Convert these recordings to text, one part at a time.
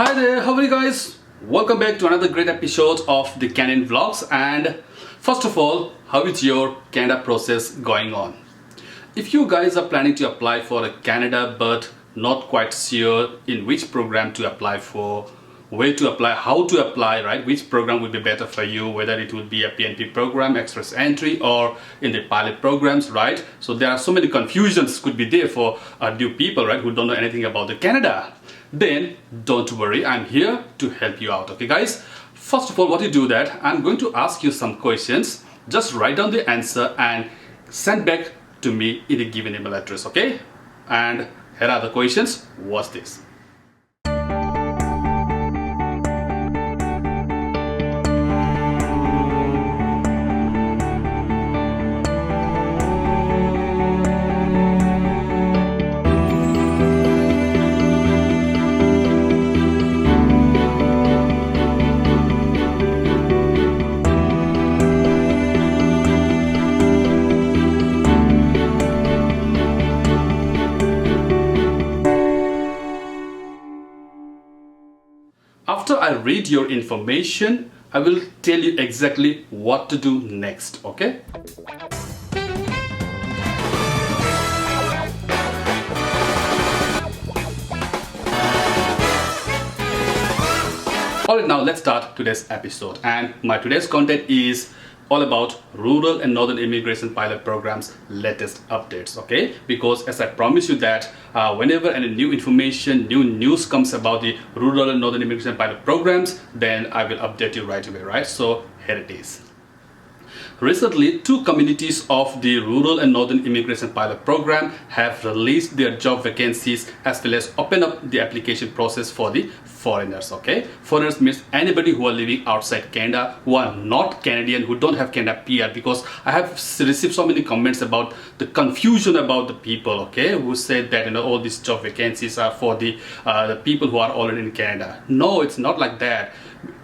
Hi there, how are you guys? Welcome back to another great episode of the Canadian Vlogs. And first of all, how is your Canada process going on? If you guys are planning to apply for a Canada but not quite sure in which program to apply for, where to apply, how to apply, right? Which program would be better for you, whether it would be a PNP program, express entry, or in the pilot programs, right? So there are so many confusions could be there for new people, right, who don't know anything about the Canada. Then don't worry, I'm here to help you out, okay guys? First of all, what you do that, I'm going to ask you some questions. Just write down the answer and send back to me in a given email address, okay? And here are the questions. Watch this. After I read your information, I will tell you exactly what to do next, okay? Alright, now let's start today's episode. And my today's content is all about rural and northern immigration pilot programs latest updates, okay? Because as I promised you that whenever any new information, new news comes about the rural and northern immigration pilot programs, then I will update you right away, right? So here it is. Recently, two communities of the rural and northern immigration pilot program have released their job vacancies as well as open up the application process for the foreigners, okay? Foreigners means anybody who are living outside Canada, who are not Canadian, who don't have Canada PR, because I have received so many comments about the confusion about the people, okay, who said that, you know, all these job vacancies are for the people who are already in Canada. No, it's not like that.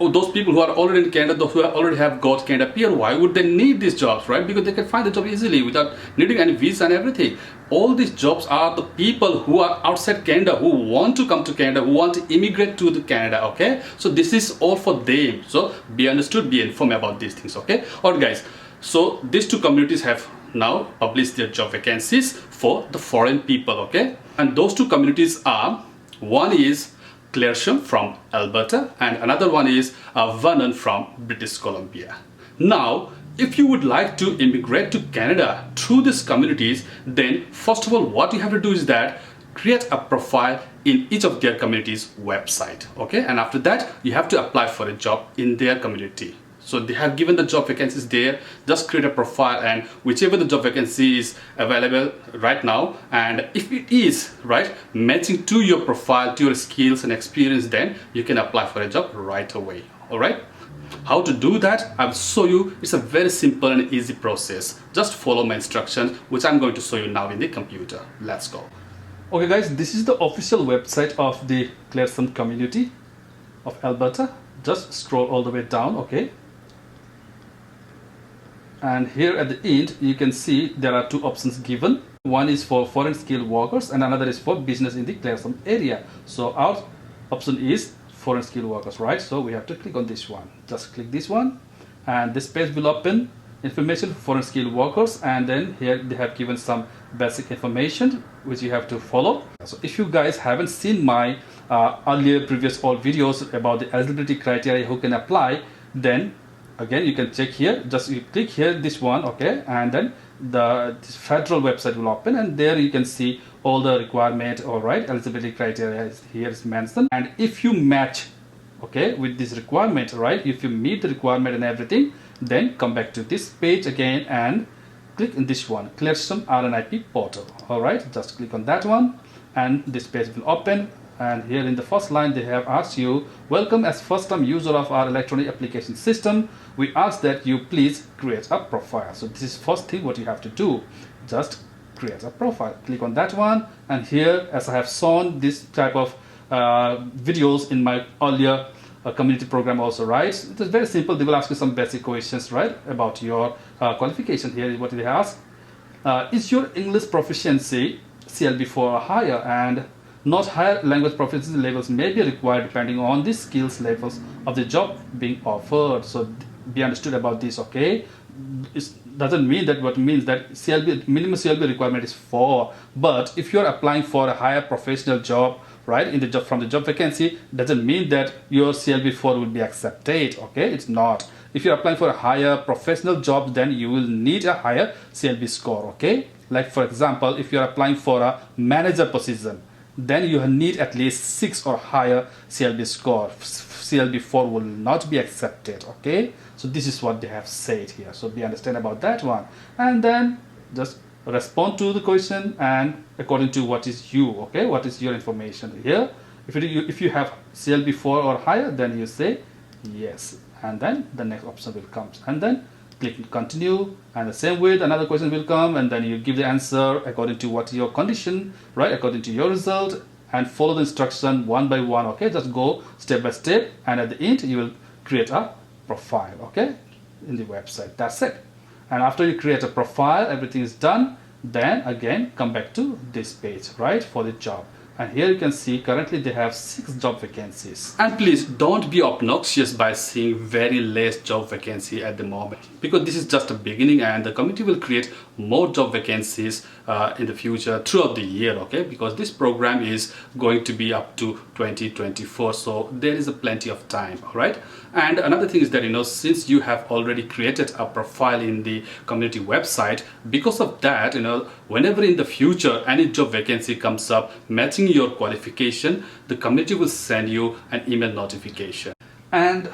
Those people who are already in Canada, those who already have got Canada PR, why would they need these jobs, right? Because they can find the job easily without needing any visa and everything. All these jobs are the people who are outside Canada, who want to come to Canada, who want to immigrate to the Canada, okay? So this is all for them. So be understood, be informed about these things, okay? Alright guys, so these two communities have now published their job vacancies for the foreign people, okay? And those two communities are, one is Claresholm from Alberta and another one is Vernon from British Columbia. Now, if you would like to immigrate to Canada through these communities, then first of all, what you have to do is that create a profile in each of their communities' website, okay? And after that, you have to apply for a job in their community. So they have given the job vacancies there. Just create a profile, and whichever the job vacancy is available right now, and if it is right matching to your profile, to your skills and experience, then you can apply for a job right away. All right, how to do that, I'll show you. It's a very simple and easy process. Just follow my instructions, which I'm going to show you now in the computer. Let's go. Okay guys, this is the official website of the Claresholm community of Alberta. Just scroll all the way down, okay? And here at the end, you can see there are two options given. One is for foreign skilled workers and another is for business in the Claresholm area. So our option is foreign skilled workers, right? So we have to click on this one. Just click this one and this page will open. Information for foreign skilled workers, and then here they have given some basic information which you have to follow. So if you guys haven't seen my earlier previous all videos about the eligibility criteria who can apply, then again you can check here. Just you click here this one, okay, and then this federal website will open, and there you can see all the requirement. All right, eligibility criteria here is mentioned, and if you match, okay, with this requirement, right, if you meet the requirement and everything, then come back to this page again and click in this one, Claresholm RNIP portal. All right, just click on that one and this page will open. And here in the first line, they have asked you, welcome as first time user of our electronic application system. We ask that you please create a profile. So this is first thing what you have to do. Just create a profile. Click on that one. And here, as I have shown this type of videos in my earlier community program also, right? It is very simple. They will ask you some basic questions, right, about your qualification. Here is what they ask. Is your English proficiency CLB4 or higher? And Note higher language proficiency levels may be required depending on the skills levels of the job being offered. So be understood about this, okay? It doesn't mean that what means that CLB minimum CLB requirement is 4, but if you are applying for a higher professional job, right, in the job from the job vacancy, doesn't mean that your CLB 4 will be accepted, okay? It's not. If you're applying for a higher professional job, then you will need a higher CLB score, okay? Like for example, if you're applying for a manager position, then you need at least 6 or higher CLB score. CLB 4 will not be accepted, okay? So this is what they have said here. So be understand about that one. And then just respond to the question and according to what is you, okay? What is your information here? If you have CLB 4 or higher, then you say yes. And then the next option will come. And then click continue, and the same way another question will come, and then you give the answer according to what your condition, right, according to your result, and follow the instruction one by one, okay? Just go step by step, and at the end you will create a profile, okay, in the website. That's it. And after you create a profile, everything is done, then again come back to this page, right, for the job. And here you can see currently they have 6 job vacancies. And please don't be obnoxious by seeing very less job vacancy at the moment, because this is just a beginning and the committee will create more job vacancies in the future throughout the year, okay? Because this program is going to be up to 2024, so there is a plenty of time, all right? And another thing is that, you know, since you have already created a profile in the community website, because of that, you know, whenever in the future any job vacancy comes up matching your qualification, the community will send you an email notification. And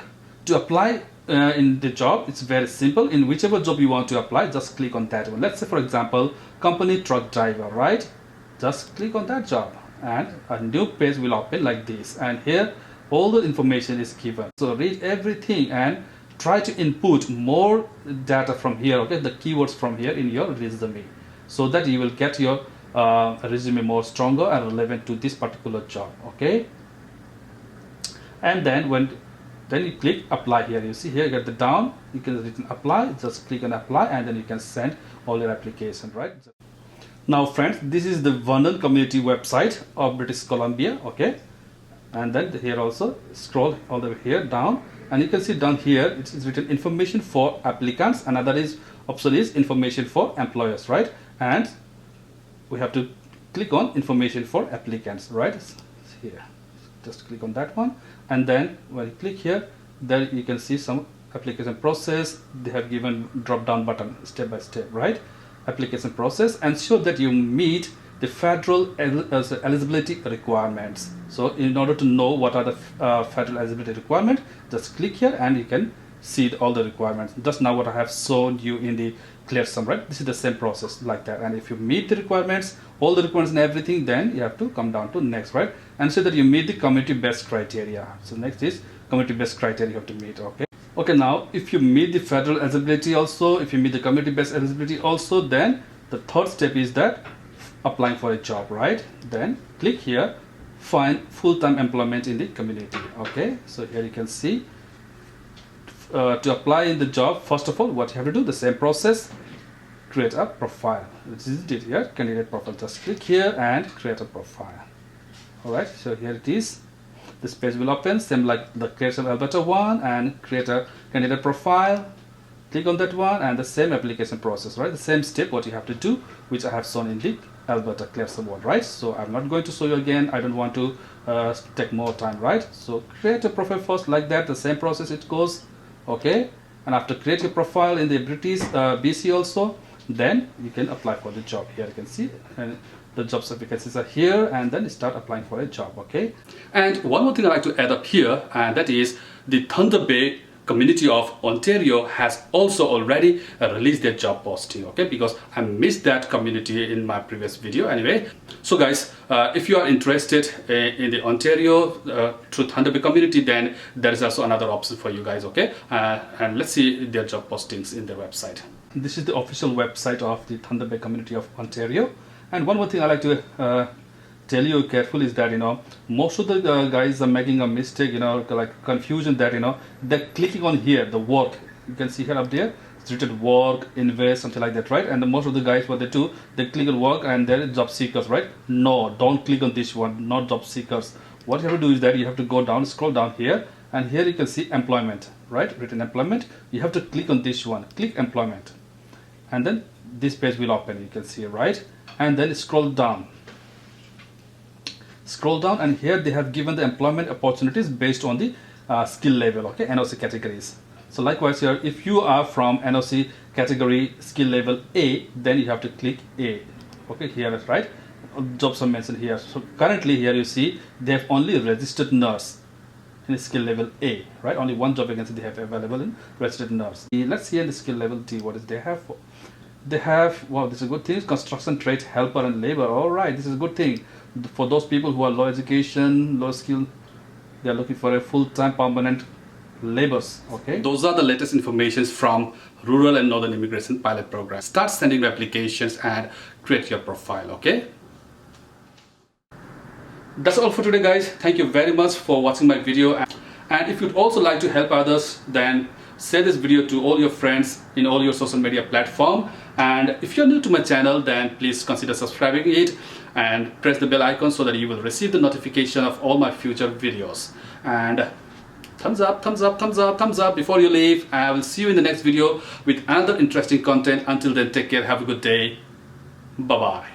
to apply in the job, it's very simple. In whichever job you want to apply, just click on that one. Let's say for example, company truck driver, right? Just click on that job and a new page will open like this, and here all the information is given. So read everything and try to input more data from here, okay, the keywords from here in your resume, so that you will get your resume more stronger and relevant to this particular job, okay? And then then you click apply here. You see here you get the down, you can written apply, just click on apply, and then you can send all your application, right? Now friends, this is the Vernon community website of British Columbia, okay? And then here also scroll all the way here down, and you can see down here it is written information for applicants. Another option is information for employers, right? And we have to click on information for applicants, right? Here, just click on that one, and then when you click here, then you can see some application process. They have given drop down button step by step, right? Application process, ensure that you meet the federal eligibility requirements. So in order to know what are the federal eligibility requirements, just click here and you can see all the requirements. Just now what I have shown you in the Claresholm, right? This is the same process like that. And if you meet the requirements, all the requirements and everything, then you have to come down to next, right? And so that you meet the community best criteria. So next is community best criteria you have to meet, okay? Okay, now if you meet the federal eligibility also, if you meet the community best eligibility also, then the third step is that applying for a job, right? Then click here, find full-time employment in the community, okay? So here you can see to apply in the job, first of all, what you have to do, the same process, create a profile. This is it here, candidate profile. Just click here and create a profile. All right, so here it is. This page will open, same like the Claresholm Alberta one, and create a candidate profile. Click on that one, and the same application process, right? The same step what you have to do, which I have shown in the Alberta Claresholm one, right? So I'm not going to show you again. I don't want to take more time, right? So create a profile first like that. The same process it goes, okay? And after create your profile in the British BC also, then you can apply for the job. Here you can see, and the job certificates are here, and then start applying for a job, okay? And one more thing I'd like to add up here, and that is the Thunder Bay community of Ontario has also already released their job posting, okay? Because I missed that community in my previous video anyway. So guys, if you are interested in the Ontario through Thunder Bay community, then there is also another option for you guys, okay? And let's see their job postings in their website. This is the official website of the Thunder Bay community of Ontario. And one more thing I like to tell you carefully is that, you know, most of the guys are making a mistake, you know, like confusion that, you know, they're clicking on here, the work. You can see here up there, it's written work, invest, something like that, right? And most of the guys, what they do, they click on work and there is job seekers, right? No, don't click on this one, not job seekers. What you have to do is that you have to go down, scroll down here, and here you can see employment, right? Written employment. You have to click on this one, click employment, and then this page will open. You can see, right? And then scroll down, and here they have given the employment opportunities based on the skill level, okay, NOC categories. So likewise here, if you are from NOC category skill level A, then you have to click A, okay, here, right? Jobs are mentioned here. So currently here you see they have only registered nurse in skill level A, right? Only one job vacancy they have available in registered nurse. Let's see in the skill level D, what is they have for? They have, wow, this is a good thing, construction trade helper and labor. All right, this is a good thing for those people who are low education, low skill. They are looking for a full-time permanent labors, okay? Those are the latest informations from Rural and Northern Immigration Pilot Program. Start sending your applications and create your profile, okay? That's all for today, guys. Thank you very much for watching my video. And if you'd also like to help others, then share this video to all your friends in all your social media platform. And if you're new to my channel, then please consider subscribing it and press the bell icon so that you will receive the notification of all my future videos. And thumbs up, thumbs up, thumbs up, thumbs up before you leave. I will see you in the next video with another interesting content. Until then, take care, have a good day. Bye-bye.